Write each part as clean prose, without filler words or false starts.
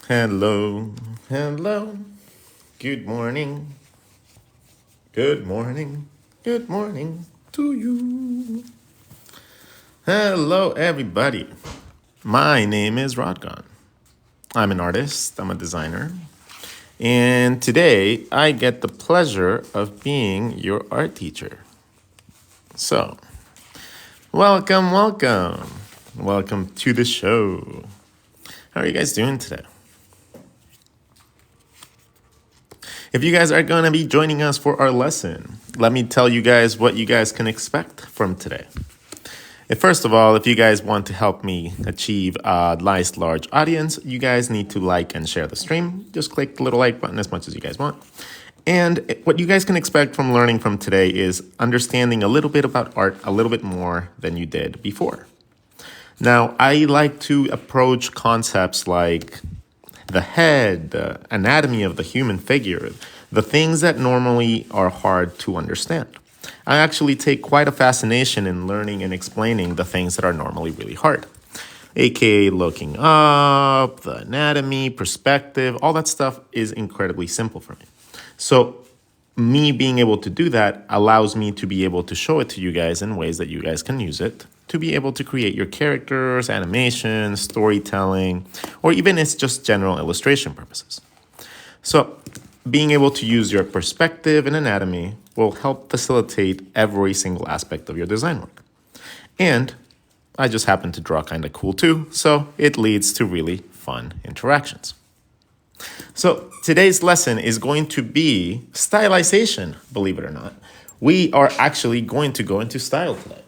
Hello, hello, good morning, good morning, good morning to you. Hello, everybody. My name is RODGON. I'm an artist, I'm a designer, and today I get the pleasure of being your art teacher. So, welcome, welcome. Welcome to the show. How are you guys doing today? If you guys are going to be joining us for our lesson, let me tell you guys what you guys can expect from today. First of all, if you guys want to help me achieve a nice large audience, you guys need to like and share the stream. Just click the little like button as much as you guys want. And what you guys can expect from learning from today is understanding a little bit about art a little bit more than you did before. Now, I like to approach concepts like the head, the anatomy of the human figure, the things that normally are hard to understand. I actually take quite a fascination in learning and explaining the things that are normally really hard, aka looking up, the anatomy, perspective, all that stuff is incredibly simple for me. So me being able to do that allows me to be able to show it to you guys in ways that you guys can use it to be able to create your characters, animation, storytelling, or even it's just general illustration purposes. So being able to use your perspective and anatomy will help facilitate every single aspect of your design work. And I just happen to draw kind of cool too, so it leads to really fun interactions. So today's lesson is going to be stylization, believe it or not. We are actually going to go into style today.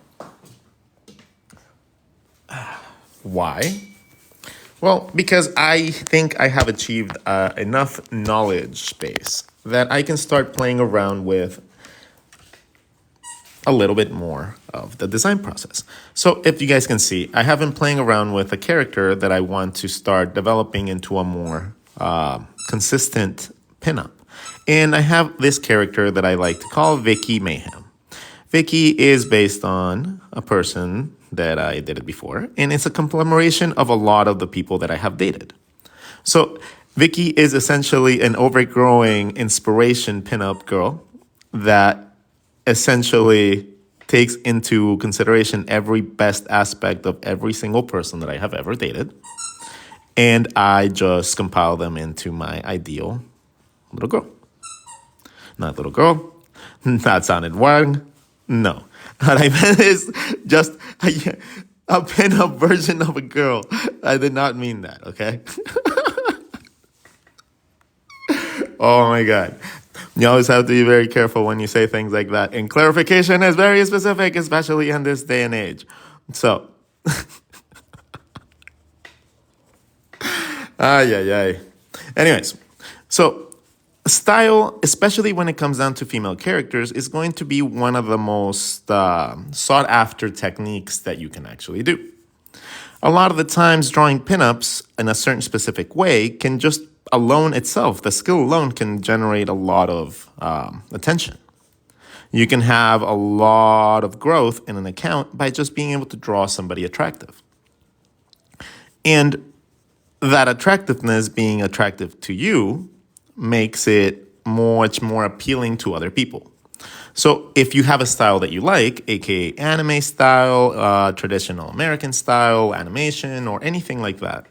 Why? Well, because I think I have achieved enough knowledge base that I can start playing around with a little bit more of the design process. So if you guys can see, I have been playing around with a character that I want to start developing into a more consistent pinup. And I have this character that I like to call Vicky Mayhem. Vicky is based on a person that I dated before, and it's a conglomeration of a lot of the people that I have dated. So Vicky is essentially an overgrowing inspiration pinup girl that essentially takes into consideration every best aspect of every single person that I have ever dated. And I just compile them into my ideal little girl. Not little girl. That sounded wrong. No. What I meant is just a pin-up version of a girl. I did not mean that, okay? Oh my God. You always have to be very careful when you say things like that. And clarification is very specific, especially in this day and age. So, ay. Anyways, so style, especially when it comes down to female characters, is going to be one of the most sought after techniques that you can actually do. A lot of the times, drawing pinups in a certain specific way can just alone itself, the skill alone can generate a lot of attention. You can have a lot of growth in an account by just being able to draw somebody attractive. And that attractiveness being attractive to you makes it much more appealing to other people. So if you have a style that you like, aka anime style, traditional American style, animation, or anything like that,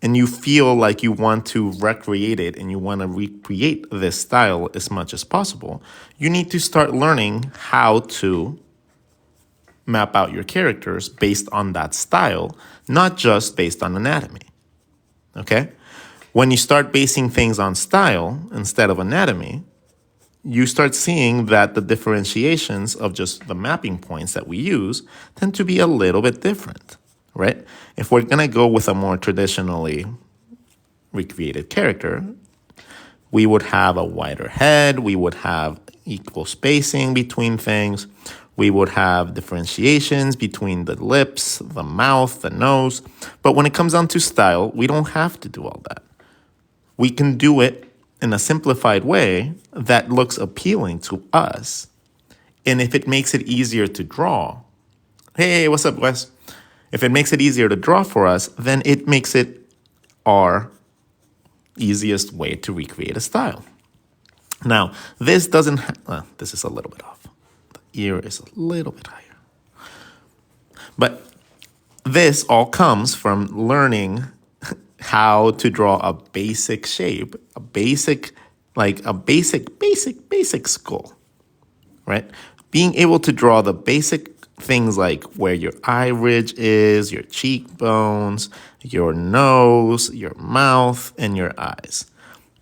and you feel like you want to recreate it and you want to recreate this style as much as possible, you need to start learning how to map out your characters based on that style, not just based on anatomy. Okay? When you start basing things on style instead of anatomy, you start seeing that the differentiations of just the mapping points that we use tend to be a little bit different, right? If we're going to go with a more traditionally recreated character, we would have a wider head, we would have equal spacing between things, we would have differentiations between the lips, the mouth, the nose. But when it comes down to style, we don't have to do all that. We can do it in a simplified way that looks appealing to us. And if it makes it easier to draw, hey, what's up, Wes? If it makes it easier to draw for us, then it makes it our easiest way to recreate a style. Now, this doesn't, this is a little bit off. The ear is a little bit higher. But this all comes from learning how to draw a basic shape, a basic skull, right? Being able to draw the basic things like where your eye ridge is, your cheekbones, your nose, your mouth, and your eyes.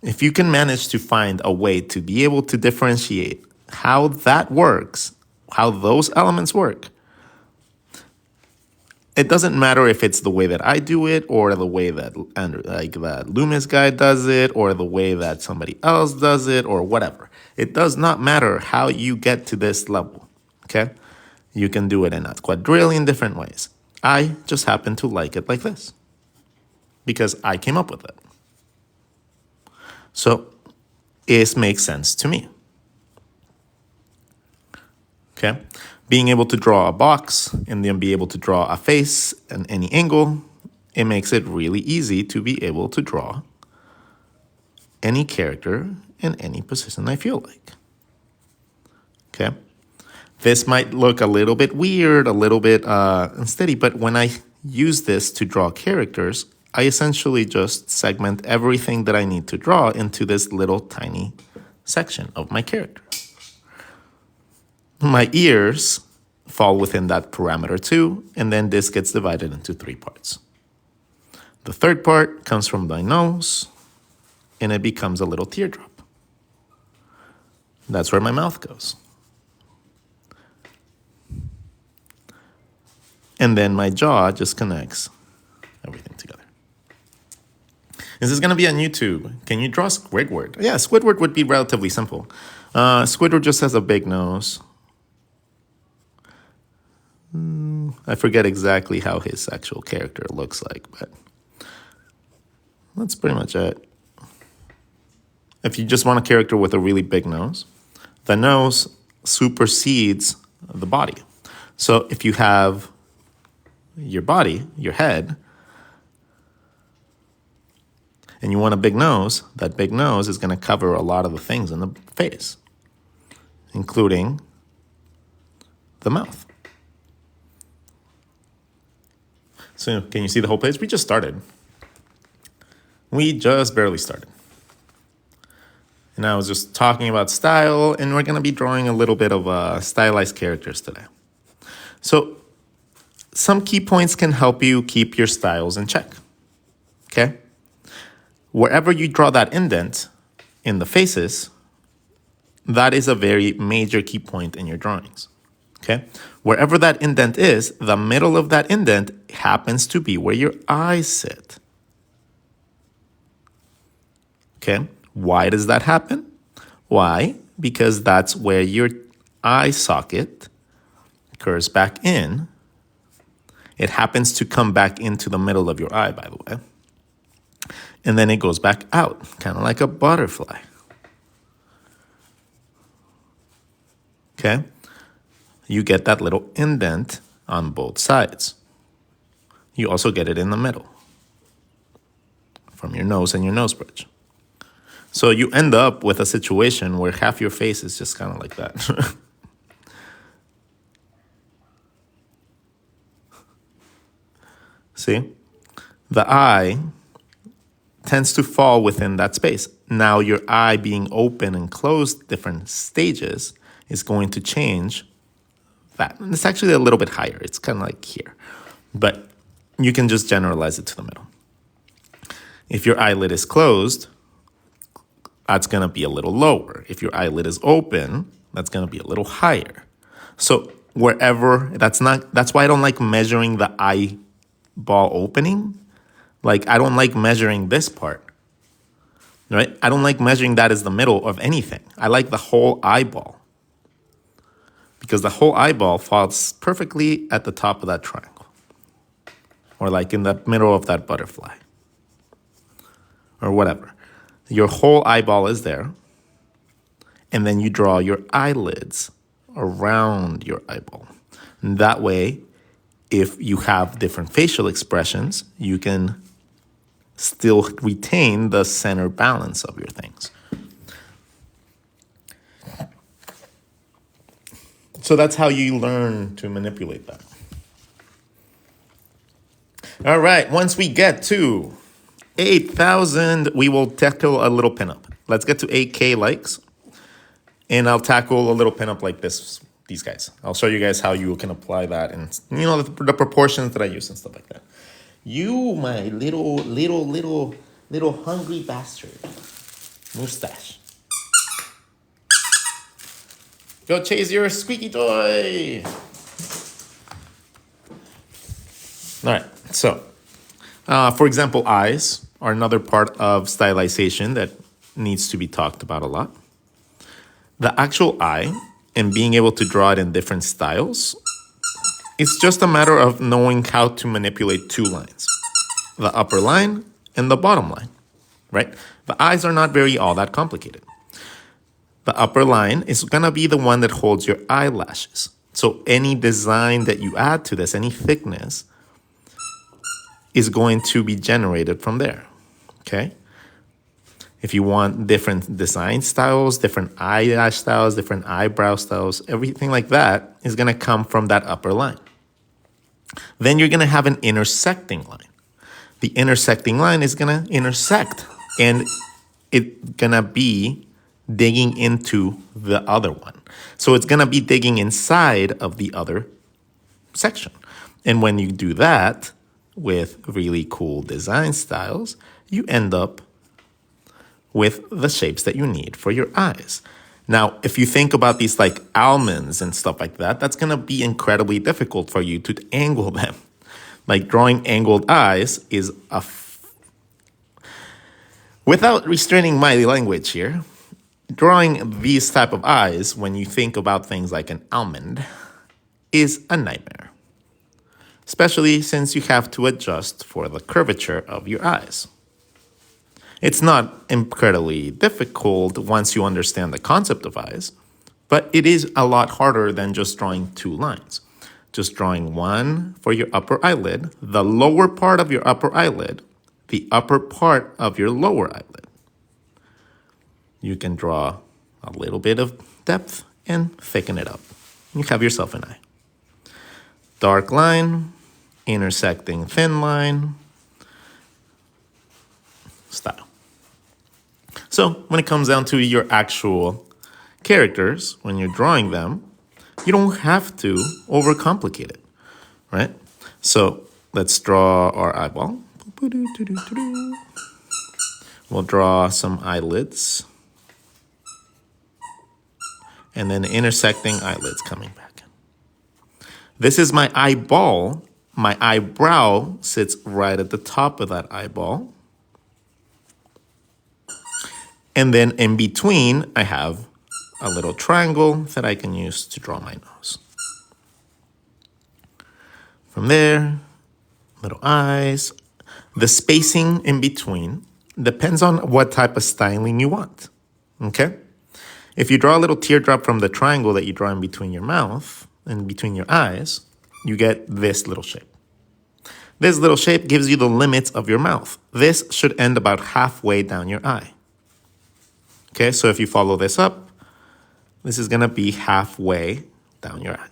If you can manage to find a way to be able to differentiate how that works, how those elements work, it doesn't matter if it's the way that I do it or the way that that Loomis guy does it or the way that somebody else does it or whatever. It does not matter how you get to this level, okay? You can do it in a quadrillion different ways. I just happen to like it like this because I came up with it. So it makes sense to me, okay? Being able to draw a box and then be able to draw a face at any angle, it makes it really easy to be able to draw any character in any position I feel like. Okay? This might look a little bit weird, a little bit unsteady, but when I use this to draw characters, I essentially just segment everything that I need to draw into this little tiny section of my character. My ears fall within that parameter too, and then this gets divided into 3 parts. The third part comes from my nose, and it becomes a little teardrop. That's where my mouth goes. And then my jaw just connects everything together. This is going to be on YouTube. Can you draw Squidward? Yeah, Squidward would be relatively simple. Squidward just has a big nose. I forget exactly how his actual character looks like, but that's pretty much it. If you just want a character with a really big nose, the nose supersedes the body. So if you have your body, your head, and you want a big nose, that big nose is going to cover a lot of the things in the face, including the mouth. So can you see the whole page? We just started. We just barely started. And I was just talking about style, and we're going to be drawing a little bit of stylized characters today. So some key points can help you keep your styles in check, okay? Wherever you draw that indent in the faces, that is a very major key point in your drawings, okay? Wherever that indent is, the middle of that indent happens to be where your eyes sit, okay? Why does that happen? Why? Because that's where your eye socket curves back in. It happens to come back into the middle of your eye, by the way. And then it goes back out, kind of like a butterfly. Okay? You get that little indent on both sides. You also get it in the middle from your nose and your nose bridge. So you end up with a situation where half your face is just kind of like that. See? The eye tends to fall within that space. Now your eye being open and closed different stages is going to change that. And it's actually a little bit higher. It's kind of like here. But you can just generalize it to the middle. If your eyelid is closed, that's going to be a little lower. If your eyelid is open, that's going to be a little higher. So wherever, that's why I don't like measuring the eyeball opening. Like, I don't like measuring this part, right? I don't like measuring that as the middle of anything. I like the whole eyeball because the whole eyeball falls perfectly at the top of that triangle or like in the middle of that butterfly or whatever. Your whole eyeball is there, and then you draw your eyelids around your eyeball. And that way, if you have different facial expressions, you can still retain the center balance of your things. So that's how you learn to manipulate that. All right, once we get to 8,000, we will tackle a little pinup. Let's get to 8K likes, and I'll tackle a little pinup like these guys. I'll show you guys how you can apply that and, you know, the proportions that I use and stuff like that. You, my little hungry bastard. Mustache. Go chase your squeaky toy. All right, so for example, eyes are another part of stylization that needs to be talked about a lot. The actual eye and being able to draw it in different styles, it's just a matter of knowing how to manipulate two lines, the upper line and the bottom line, right? The eyes are not all that complicated. The upper line is gonna be the one that holds your eyelashes. So any design that you add to this, any thickness, is going to be generated from there, okay? If you want different design styles, different eyelash styles, different eyebrow styles, everything like that is gonna come from that upper line. Then you're gonna have an intersecting line. The intersecting line is gonna intersect and it's gonna be digging into the other one. So it's gonna be digging inside of the other section. And when you do that with really cool design styles, you end up with the shapes that you need for your eyes. Now, if you think about these like almonds and stuff like that, that's gonna be incredibly difficult for you to angle them. Like drawing angled eyes is without restraining my language here, drawing these type of eyes when you think about things like an almond is a nightmare. Especially since you have to adjust for the curvature of your eyes. It's not incredibly difficult once you understand the concept of eyes, but it is a lot harder than just drawing two lines. Just drawing one for your upper eyelid, the lower part of your upper eyelid, the upper part of your lower eyelid. You can draw a little bit of depth and thicken it up. You have yourself an eye. Dark line, intersecting thin line, style. So when it comes down to your actual characters, when you're drawing them, you don't have to overcomplicate it, right? So let's draw our eyeball. We'll draw some eyelids. And then intersecting eyelids coming back. This is my eyeball. My eyebrow sits right at the top of that eyeball. And then in between, I have a little triangle that I can use to draw my nose. From there, little eyes. The spacing in between depends on what type of styling you want, okay? If you draw a little teardrop from the triangle that you draw in between your mouth and between your eyes, you get this little shape. This little shape gives you the limits of your mouth. This should end about halfway down your eye. Okay, so if you follow this up, this is gonna be halfway down your eye.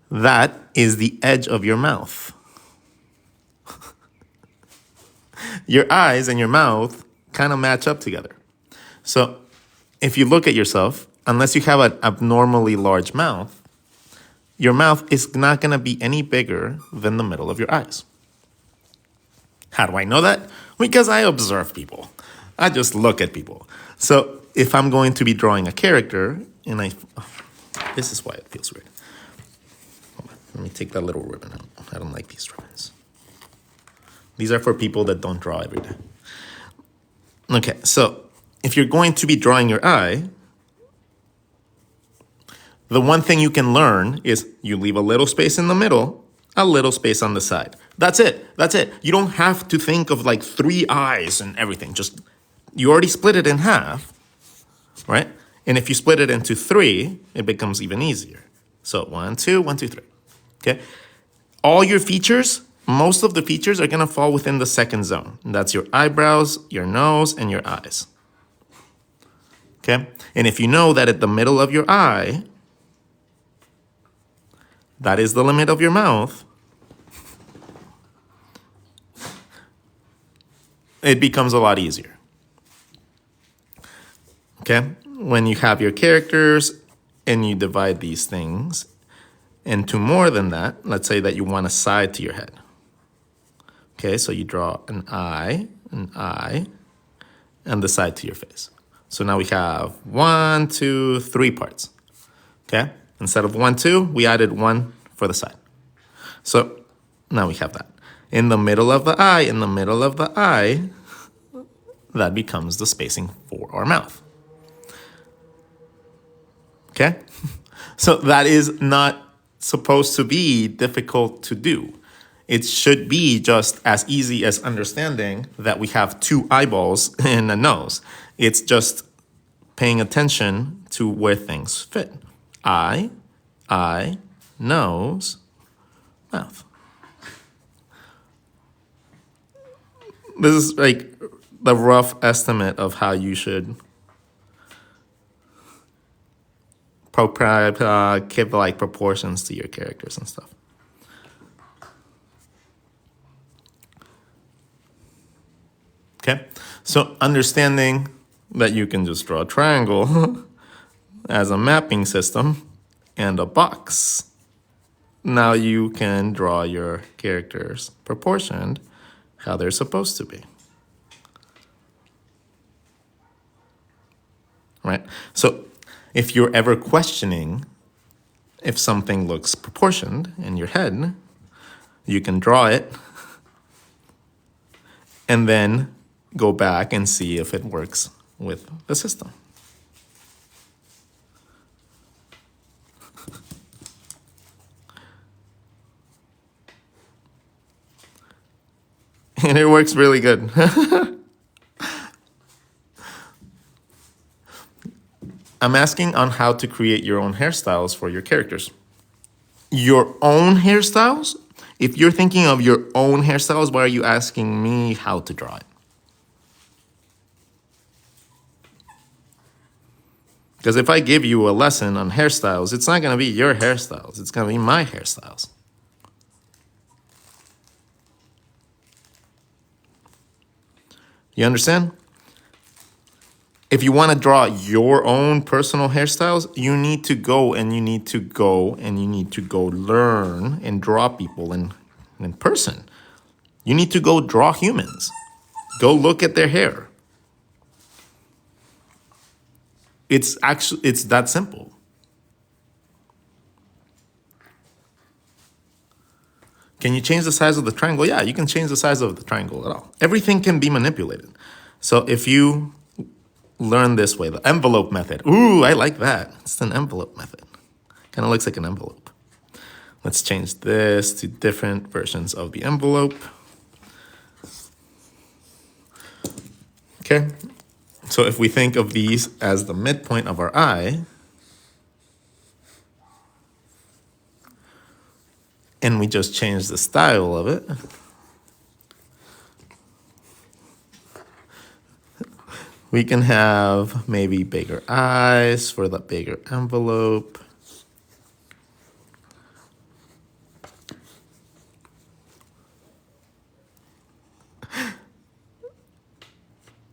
That is the edge of your mouth. Your eyes and your mouth kind of match up together. So if you look at yourself, unless you have an abnormally large mouth, your mouth is not gonna be any bigger than the middle of your eyes. How do I know that? Because I observe people. I just look at people. So if I'm going to be drawing a character, and this is why it feels weird. Hold on, let me take that little ribbon out. I don't like these ribbons. These are for people that don't draw every day. Okay, so if you're going to be drawing your eye, the one thing you can learn is you leave a little space in the middle, a little space on the side. That's it. That's it. You don't have to think of like 3 eyes and everything. Just, you already split it in half, right? And if you split it into 3, it becomes even easier. So 1, 2, 1, 2, 3. Okay? all your features, most of the features are going to fall within the second zone. And that's your eyebrows, your nose, and your eyes. Okay? And if you know that at the middle of your eye, that is the limit of your mouth, it becomes a lot easier. Okay? When you have your characters and you divide these things into more than that, let's say that you want a side to your head. Okay, so you draw an eye, and the side to your face. So now we have 1, 2, 3 parts. Okay, instead of 1, 2, we added 1 for the side. So now we have that. In the middle of the eye, that becomes the spacing for our mouth. Okay, so that is not supposed to be difficult to do. It should be just as easy as understanding that we have 2 eyeballs and a nose. It's just paying attention to where things fit. Eye, nose, mouth. This is like the rough estimate of how you should give like proportions to your characters and stuff. Okay, so understanding that you can just draw a triangle as a mapping system and a box. Now you can draw your characters proportioned how they're supposed to be. Right? So if you're ever questioning if something looks proportioned in your head, you can draw it and then go back and see if it works with the system. And it works really good. I'm asking on how to create your own hairstyles for your characters. Your own hairstyles? If you're thinking of your own hairstyles, why are you asking me how to draw it? Because if I give you a lesson on hairstyles, it's not going to be your hairstyles. It's going to be my hairstyles. You understand? If you want to draw your own personal hairstyles, you need to go learn and draw people in person. You need to go draw humans. Go look at their hair. It's that simple. Can you change the size of the triangle? Yeah, you can change the size of the triangle at all. Everything can be manipulated. So if you learn this way, the envelope method. Ooh, I like that. It's an envelope method. Kind of looks like an envelope. Let's change this to different versions of the envelope. Okay. So if we think of these as the midpoint of our eye, and we just change the style of it, we can have maybe bigger eyes for the bigger envelope.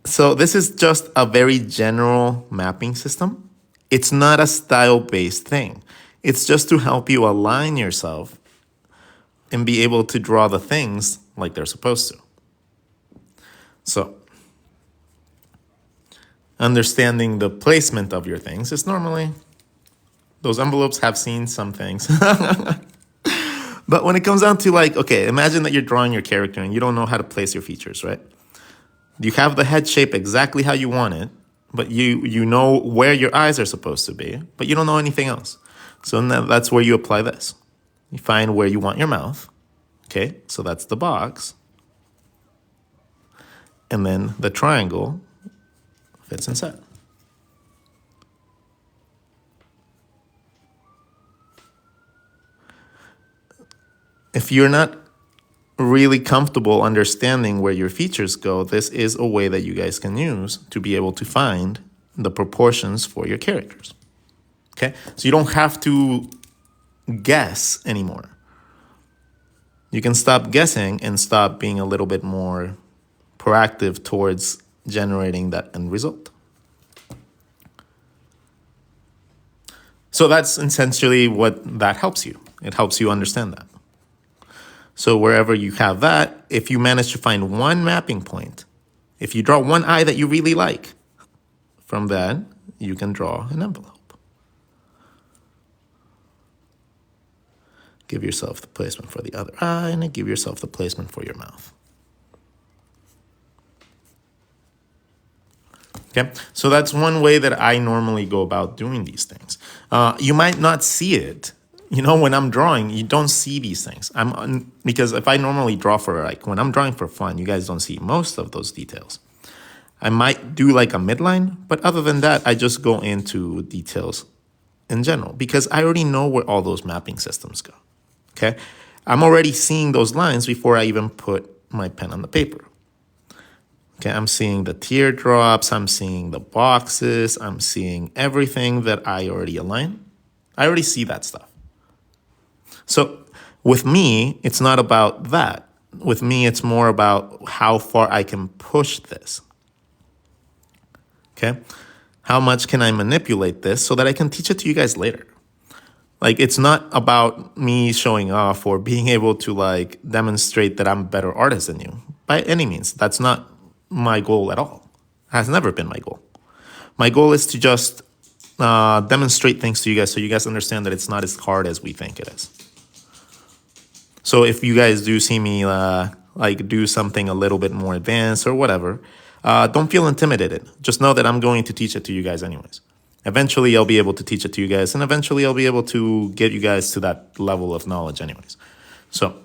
So this is just a very general mapping system. It's not a style-based thing. It's just to help you align yourself and be able to draw the things like they're supposed to. So understanding the placement of your things is normally, those envelopes have seen some things. But when it comes down to like, okay, imagine that you're drawing your character and you don't know how to place your features, right? You have the head shape exactly how you want it, but you know where your eyes are supposed to be, but you don't know anything else. So that's where you apply this. You find where you want your mouth. Okay, so that's the box. And then the triangle fits inside. if you're not really comfortable understanding where your features go, this is a way that you guys can use to be able to find the proportions for your characters. Okay, so you don't have to guess anymore. You can stop guessing and stop being a little bit more proactive towards generating that end result. So that's essentially what that helps you. It helps you understand that. So wherever you have that, if you manage to find one mapping point, if you draw one eye that you really like, from that, you can draw an envelope. Give yourself the placement for the other eye, and give yourself the placement for your mouth. Okay, so that's one way that I normally go about doing these things. You might not see it. You know, when I'm drawing, you don't see these things. Because if I normally draw for, like, when I'm drawing for fun, you guys don't see most of those details. I might do like a midline, but other than that, I just go into details in general because I already know where all those mapping systems go. Okay, I'm already seeing those lines before I even put my pen on the paper. Okay, I'm seeing the teardrops, I'm seeing the boxes, I'm seeing everything that I already align. I already see that stuff. So with me, it's not about that. With me, it's more about how far I can push this. Okay, how much can I manipulate this so that I can teach it to you guys later? Like, it's not about me showing off or being able to, like, demonstrate that I'm a better artist than you. By any means, that's not my goal at all. It has never been my goal. My goal is to just demonstrate things to you guys so you guys understand that it's not as hard as we think it is. So if you guys do see me like do something a little bit more advanced or whatever, don't feel intimidated. Just know that I'm going to teach it to you guys anyways. Eventually, I'll be able to teach it to you guys, and eventually I'll be able to get you guys to that level of knowledge anyways. So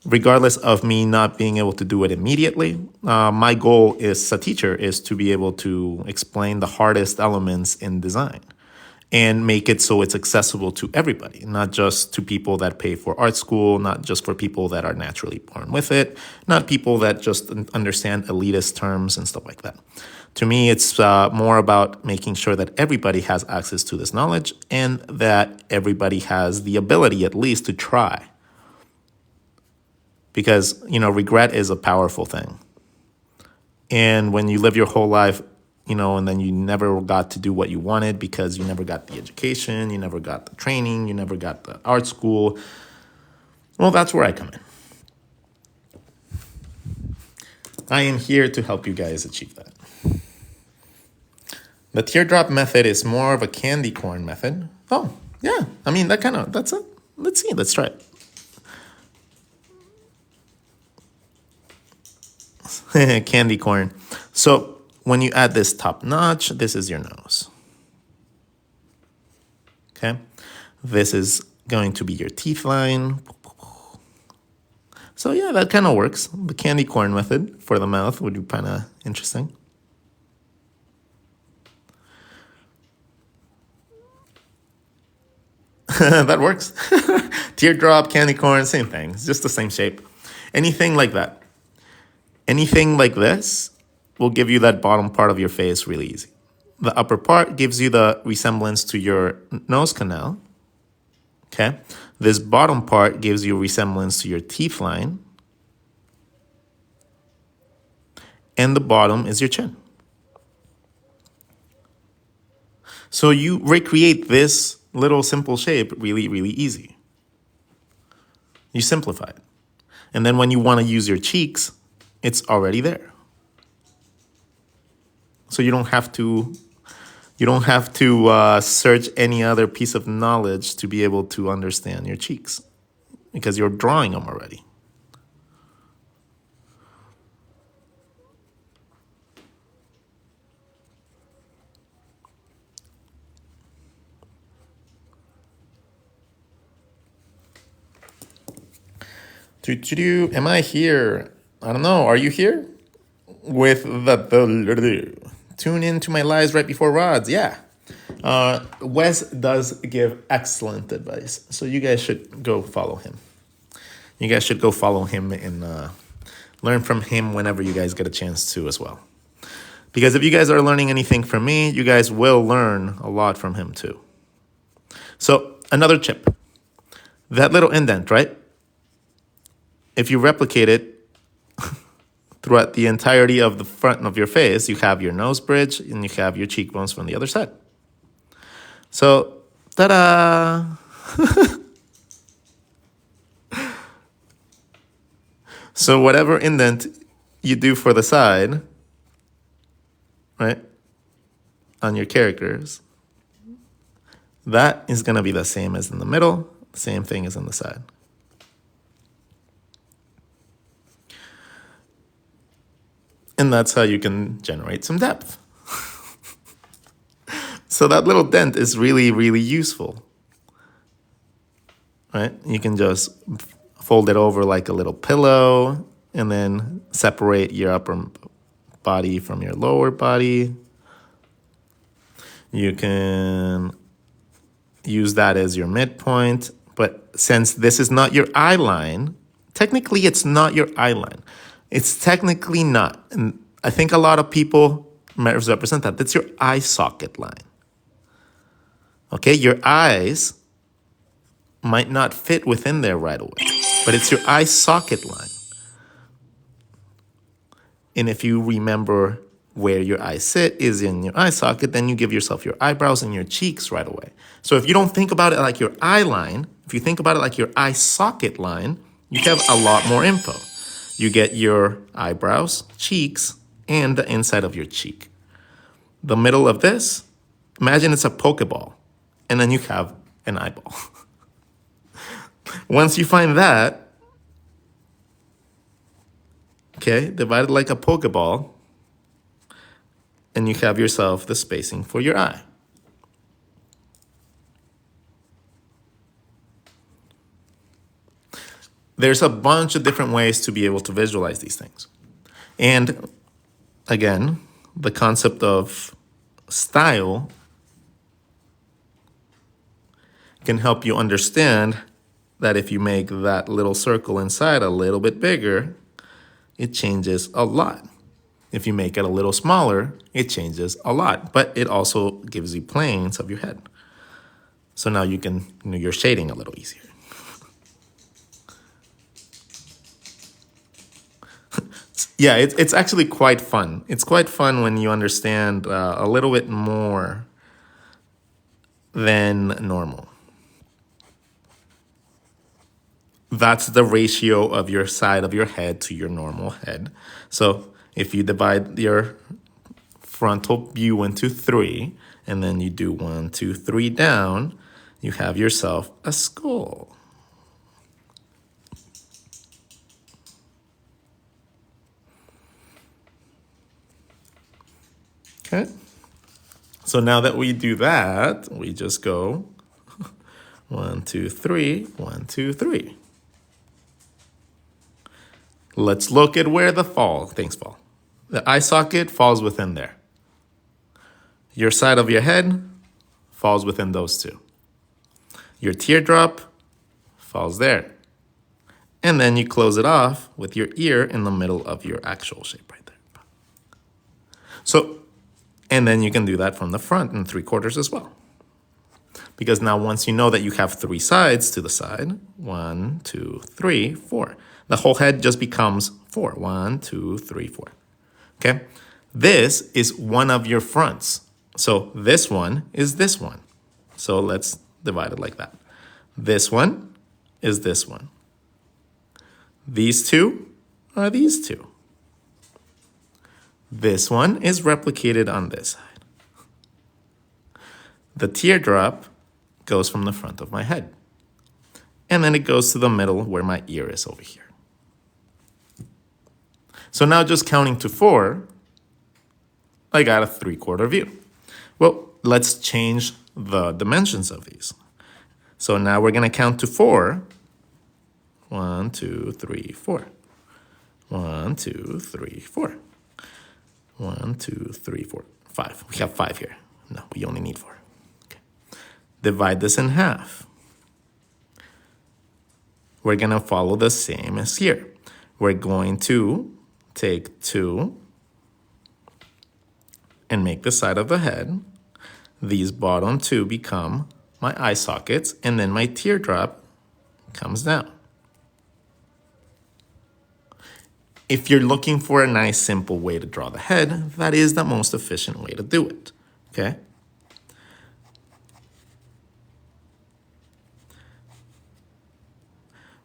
regardless of me not being able to do it immediately, my goal as a teacher is to be able to explain the hardest elements in design and make it so it's accessible to everybody, not just to people that pay for art school, not just for people that are naturally born with it, not people that just understand elitist terms and stuff like that. To me, it's more about making sure that everybody has access to this knowledge and that everybody has the ability at least to try. Because, you know, regret is a powerful thing. And when you live your whole life, you know, and then you never got to do what you wanted because you never got the education, you never got the training, you never got the art school, well, that's where I come in. I am here to help you guys achieve that. The teardrop method is more of a candy corn method. Oh, yeah. I mean, that's it. Let's see. Let's try it. Candy corn. So when you add this top notch, this is your nose. Okay. This is going to be your teeth line. So yeah, that kind of works. The candy corn method for the mouth would be kind of interesting. That works. Teardrop, candy corn, same thing. It's just the same shape. Anything like that. Anything like this will give you that bottom part of your face really easy. The upper part gives you the resemblance to your nose canal. Okay. This bottom part gives you resemblance to your teeth line. And the bottom is your chin. So you recreate this little simple shape really, really easy. You simplify it. And then when you want to use your cheeks, it's already there. So you don't have to search any other piece of knowledge to be able to understand your cheeks because you're drawing them already. Am I here? I don't know. Are you here? With the tune in to my lives right before rods. Yeah. Wes does give excellent advice. So you guys should go follow him. You guys should go follow him and learn from him whenever you guys get a chance to as well. Because if you guys are learning anything from me, you guys will learn a lot from him too. So another tip, that little indent, right? If you replicate it throughout the entirety of the front of your face, you have your nose bridge and you have your cheekbones from the other side. So, ta-da! So whatever indent you do for the side, right, on your characters, that is going to be the same as in the middle, same thing as on the side. And that's how you can generate some depth. So that little dent is really, really useful, right? You can just fold it over like a little pillow and then separate your upper body from your lower body. You can use that as your midpoint, but since this is not your eye line, technically it's not your eye line. It's technically not. And I think a lot of people misrepresent that. That's your eye socket line. Okay, your eyes might not fit within there right away, but it's your eye socket line. And if you remember where your eyes sit is in your eye socket, then you give yourself your eyebrows and your cheeks right away. So if you don't think about it like your eye line, if you think about it like your eye socket line, you have a lot more info. You get your eyebrows, cheeks, and the inside of your cheek. The middle of this, imagine it's a Pokeball, and then you have an eyeball. Once you find that, okay, divide it like a Pokeball, and you have yourself the spacing for your eye. There's a bunch of different ways to be able to visualize these things. And again, the concept of style can help you understand that if you make that little circle inside a little bit bigger, it changes a lot. If you make it a little smaller, it changes a lot, but it also gives you planes of your head. So now you can, your shading a little easier. Yeah, it's actually quite fun. It's quite fun when you understand a little bit more than normal. That's the ratio of your side of your head to your normal head. So if you divide your frontal view into 3, and then you do 1, 2, 3 down, you have yourself a skull. Okay. So now that we do that, we just go 1, 2, 3, 1, 2, 3. Let's look at where the things fall. The eye socket falls within there. Your side of your head falls within those two. Your teardrop falls there. And then you close it off with your ear in the middle of your actual shape right there. So, and then you can do that from the front and 3/4 as well. Because now once you know that you have 3 sides to the side, 1, 2, 3, 4. The whole head just becomes 4. 1, 2, 3, 4. Okay? This is one of your fronts. So this one is this one. So let's divide it like that. This one is this one. These two are these two. This one is replicated on this side. The teardrop goes from the front of my head. And then it goes to the middle where my ear is over here. So now just counting to 4, I got a 3/4 view. Well, let's change the dimensions of these. So now we're going to count to 4. 1, 2, 3, 4. 1, 2, 3, 4. 1, 2, 3, 4, 5. We have 5 here. No, we only need 4. Okay. Divide this in half. we're going to follow the same as here. We're going to take 2 and make the side of the head. These bottom 2 become my eye sockets, and then my teardrop comes down. If you're looking for a nice, simple way to draw the head, that is the most efficient way to do it, okay?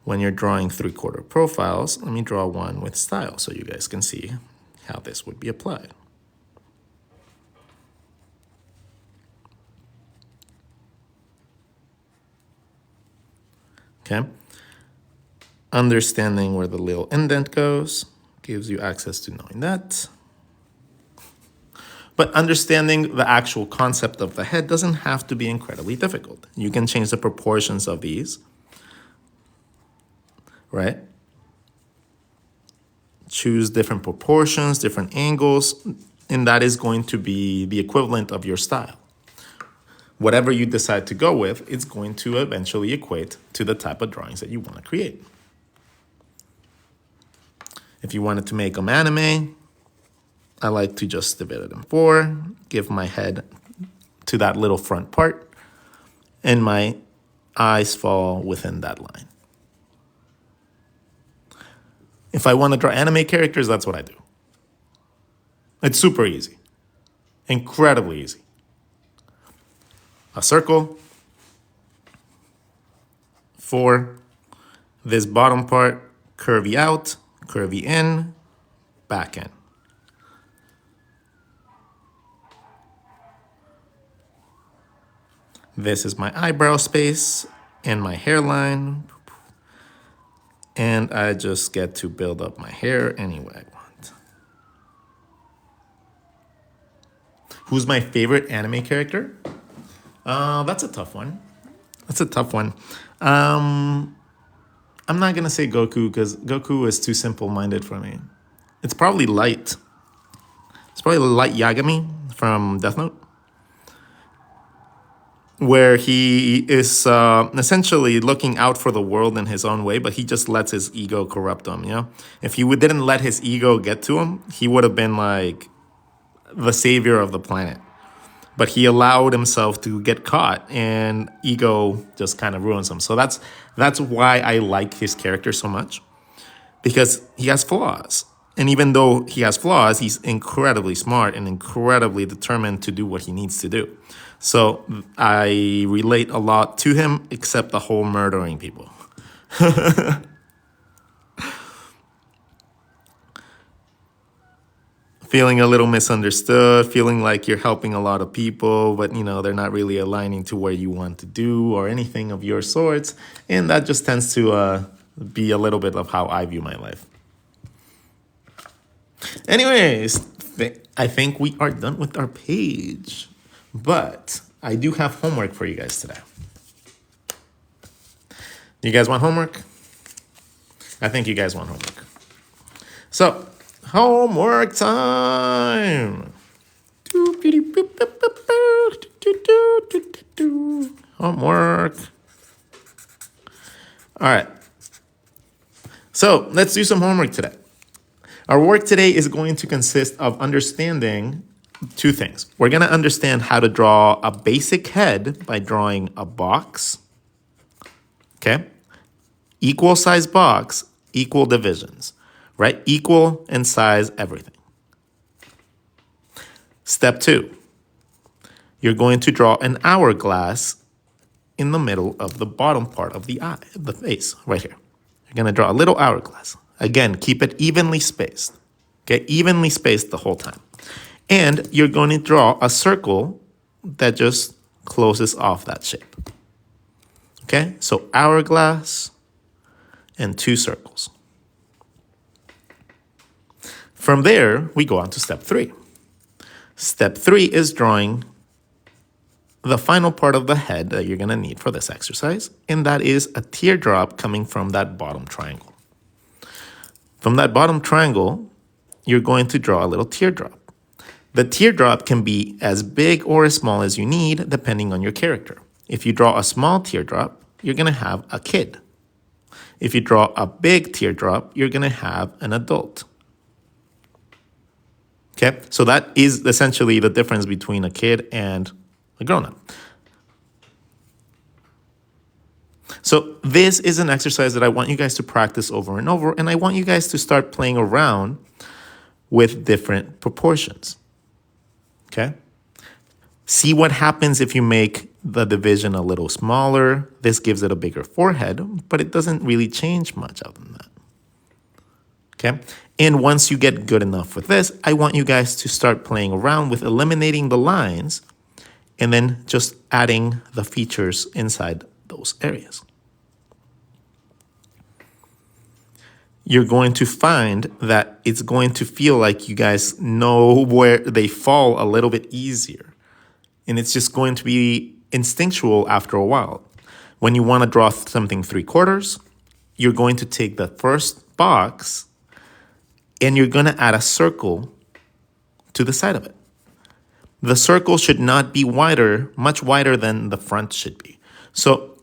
When you're drawing 3/4 profiles, let me draw one with style so you guys can see how this would be applied. Okay? Understanding where the little indent goes gives you access to knowing that. But understanding the actual concept of the head doesn't have to be incredibly difficult. You can change the proportions of these, right? Choose different proportions, different angles, and that is going to be the equivalent of your style. Whatever you decide to go with, it's going to eventually equate to the type of drawings that you want to create. If you wanted to make them anime, I like to just divide it in 4, give my head to that little front part, and my eyes fall within that line. If I want to draw anime characters, that's what I do. It's super easy, incredibly easy. A circle, 4, this bottom part, curvy out, curvy in, back in. This is my eyebrow space and my hairline. And I just get to build up my hair any way I want. Who's my favorite anime character? That's a tough one. I'm not gonna say Goku because Goku is too simple-minded for me. It's probably Light. It's probably Light Yagami from Death Note, where he is essentially looking out for the world in his own way, but he just lets his ego corrupt him, you know? If he didn't let his ego get to him, he would have been like the savior of the planet. But he allowed himself to get caught, and ego just kind of ruins him. So that's why I like his character so much, because he has flaws. And even though he has flaws, he's incredibly smart and incredibly determined to do what he needs to do. So I relate a lot to him, except the whole murdering people. Feeling a little misunderstood, feeling like you're helping a lot of people, but they're not really aligning to where you want to do or anything of your sorts. And that just tends to be a little bit of how I view my life. Anyways, I think we are done with our page. But I do have homework for you guys today. You guys want homework? I think you guys want homework. So, homework time. Homework. All right. So, let's do some homework today. Our work today is going to consist of understanding 2 things. We're going to understand how to draw a basic head by drawing a box. Okay? Equal size box, equal divisions, right? Equal in size everything. Step 2. You're going to draw an hourglass in the middle of the bottom part of the eye, the face, right here. You're going to draw a little hourglass. Again, keep it evenly spaced. Okay? Evenly spaced the whole time. And you're going to draw a circle that just closes off that shape. Okay? So hourglass and 2 circles. From there, we go on to step 3. Step 3 is drawing the final part of the head that you're going to need for this exercise, and that is a teardrop coming from that bottom triangle. From that bottom triangle, you're going to draw a little teardrop. The teardrop can be as big or as small as you need, depending on your character. If you draw a small teardrop, you're going to have a kid. If you draw a big teardrop, you're gonna have an adult. Okay, so that is essentially the difference between a kid and a grown-up. So this is an exercise that I want you guys to practice over and over, and I want you guys to start playing around with different proportions. Okay? See what happens if you make the division a little smaller. This gives it a bigger forehead, but it doesn't really change much other than that. Okay? And once you get good enough with this, I want you guys to start playing around with eliminating the lines and then just adding the features inside those areas. You're going to find that it's going to feel like you guys know where they fall a little bit easier. And it's just going to be instinctual after a while. When you want to draw something 3/4, you're going to take the first box and you're going to add a circle to the side of it. The circle should not be wider, much wider than the front should be. So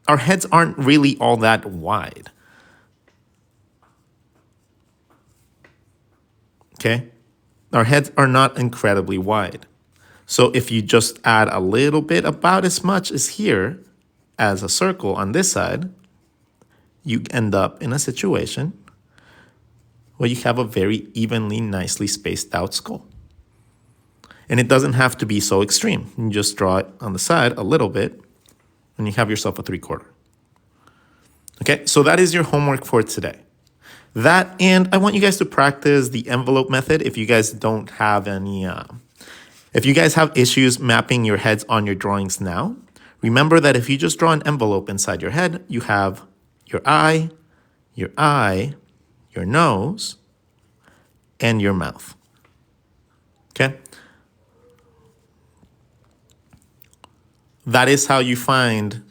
our heads aren't really all that wide. Okay? Our heads are not incredibly wide. So if you just add a little bit, about as much as here, as a circle on this side, you end up in a situation where you have a very evenly, nicely spaced out skull. And it doesn't have to be so extreme. You just draw it on the side a little bit, and you have yourself a 3/4. Okay, so that is your homework for today. That, and I want you guys to practice the envelope method if you guys don't have any, if you guys have issues mapping your heads on your drawings now. Remember that if you just draw an envelope inside your head, you have your eye, your nose, and your mouth. Okay? That is how you find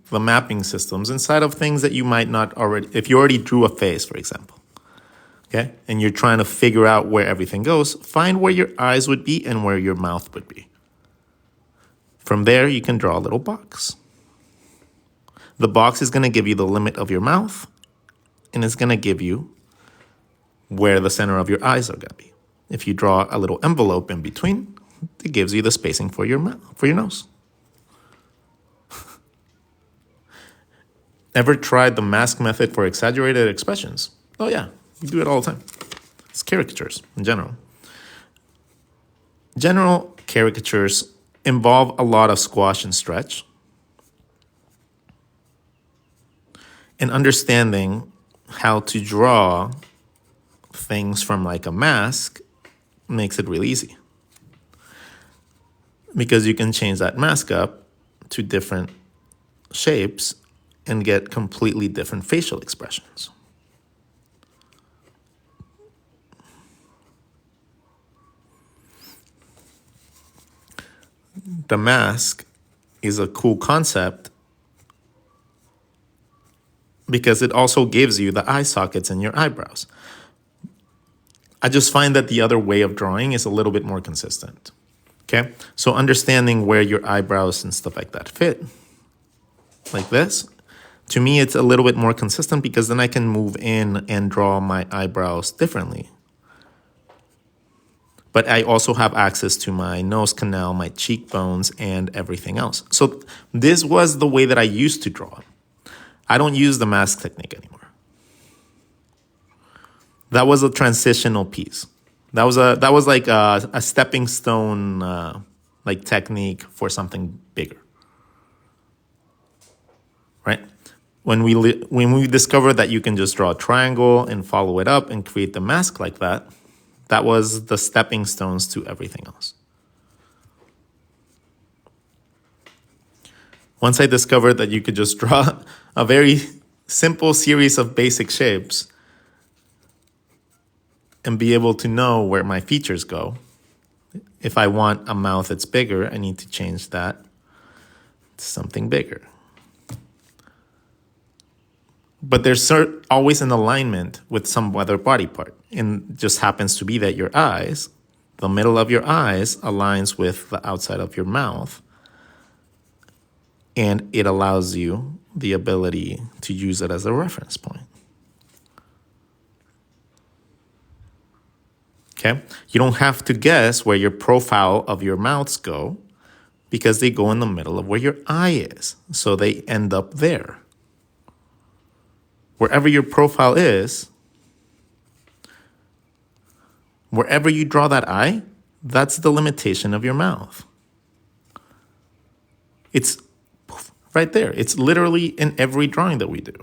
the mapping systems inside of things that you might not already, if you already drew a face, for example, okay? And you're trying to figure out where everything goes, find where your eyes would be and where your mouth would be. From there, you can draw a little box. The box is gonna give you the limit of your mouth, and it's gonna give you where the center of your eyes are gonna be. If you draw a little envelope in between, it gives you the spacing for your mouth, for your nose. Ever tried the mask method for exaggerated expressions? Oh yeah, you do it all the time. It's caricatures in general. General caricatures involve a lot of squash and stretch. And understanding how to draw things from like a mask makes it really easy. Because you can change that mask up to different shapes and get completely different facial expressions. The mask is a cool concept because it also gives you the eye sockets in your eyebrows. I just find that the other way of drawing is a little bit more consistent. Okay, so understanding where your eyebrows and stuff like that fit, like this, to me, it's a little bit more consistent because then I can move in and draw my eyebrows differently. But I also have access to my nose canal, my cheekbones, and everything else. So this was the way that I used to draw. I don't use the mask technique anymore. That was a transitional piece. That was like a stepping stone like technique for something bigger, right? When we discovered that you can just draw a triangle and follow it up and create the mask like that, that was the stepping stones to everything else. Once I discovered that you could just draw a very simple series of basic shapes and be able to know where my features go. If I want a mouth that's bigger, I need to change that to something bigger. But there's always an alignment with some other body part. And it just happens to be that your eyes, the middle of your eyes aligns with the outside of your mouth. And it allows you the ability to use it as a reference point. Okay? You don't have to guess where your profile of your mouths go because they go in the middle of where your eye is. So they end up there. Wherever your profile is, wherever you draw that eye, that's the limitation of your mouth. It's right there. It's literally in every drawing that we do.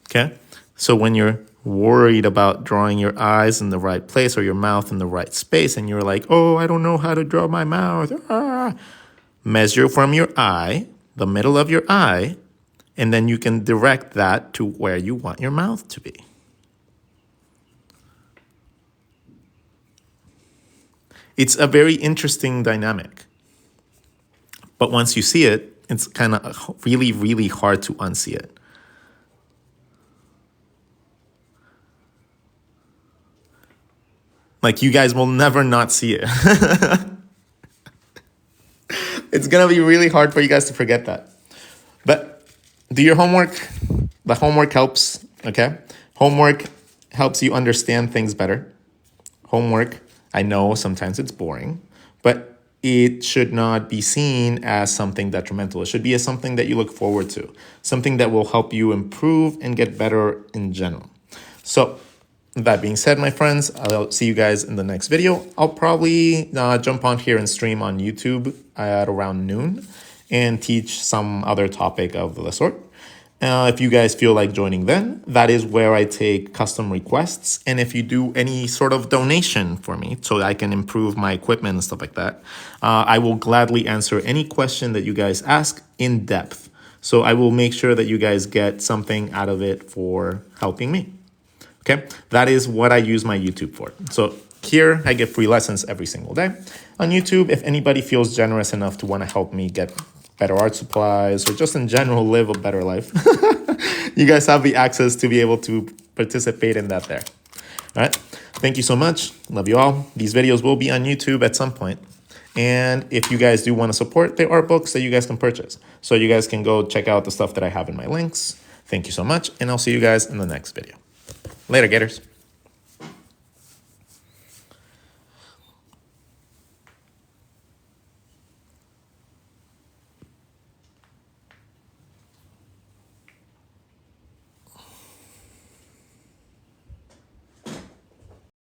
Okay? So when you're worried about drawing your eyes in the right place or your mouth in the right space, and you're like, oh, I don't know how to draw my mouth. Measure from your eye, the middle of your eye, and then you can direct that to where you want your mouth to be. It's a very interesting dynamic. But once you see it, it's kind of really, really hard to unsee it. Like, you guys will never not see it. It's going to be really hard for you guys to forget that. But do your homework. The homework helps, okay? Homework helps you understand things better. Homework, I know sometimes it's boring, but it should not be seen as something detrimental. It should be as something that you look forward to, something that will help you improve and get better in general. So, that being said, my friends, I'll see you guys in the next video. I'll probably jump on here and stream on YouTube at around noon and teach some other topic of the sort. If you guys feel like joining then, that is where I take custom requests. And if you do any sort of donation for me so I can improve my equipment and stuff like that, I will gladly answer any question that you guys ask in depth. So I will make sure that you guys get something out of it for helping me. Okay, that is what I use my YouTube for. So here I get free lessons every single day. On YouTube, if anybody feels generous enough to want to help me get better art supplies or just in general live a better life, you guys have the access to be able to participate in that there. All right, thank you so much. Love you all. These videos will be on YouTube at some point. And if you guys do want to support, there are books that you guys can purchase. So you guys can go check out the stuff that I have in my links. Thank you so much, and I'll see you guys in the next video. Later, Gators.